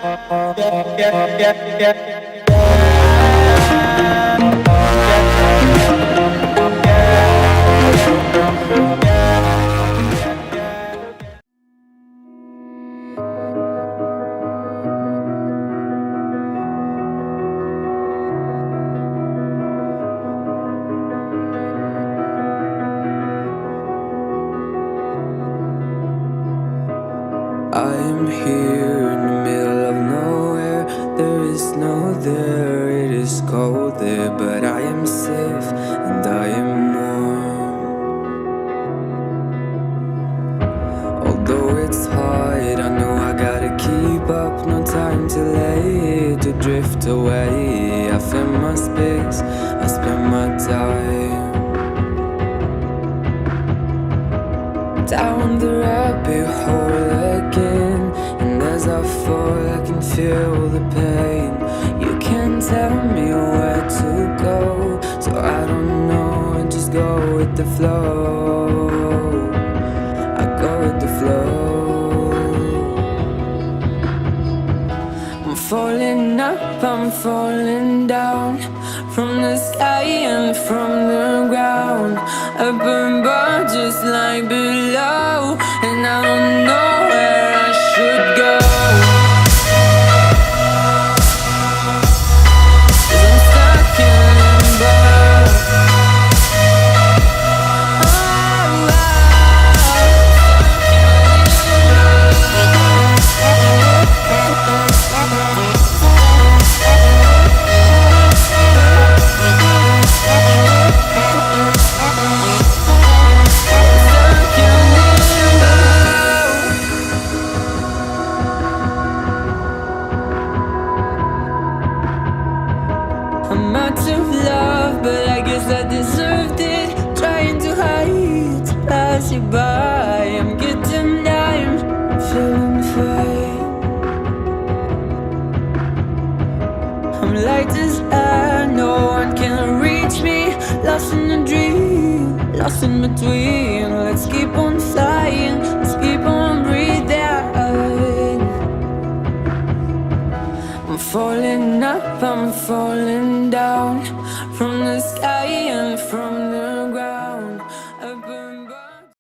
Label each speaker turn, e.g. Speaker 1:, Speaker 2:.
Speaker 1: I am here in the middle of nowhere. There is no there, it is cold there, but I am safe and I am warm. Although it's hard, I know I gotta keep up. No time to late, to drift away. I find my space, I spend my time down the rabbit hole again. And as I fall, I can feel the pain. You can't tell me where to go, so I don't know, I just go with the flow. I go with the flow. I'm falling up, I'm falling down, from the sky and from the ground. Up above just like below, and I don't know where I should go. 'Cause I'm stuck in limbo. I'm out of love, but I guess I deserved it. Trying to hide, to pass you by. I'm getting down, feeling fine. I'm light as air, no one can reach me. Lost in a dream, lost in between. Let's keep on flying, let's keep on breathing. I'm falling up, I'm falling down,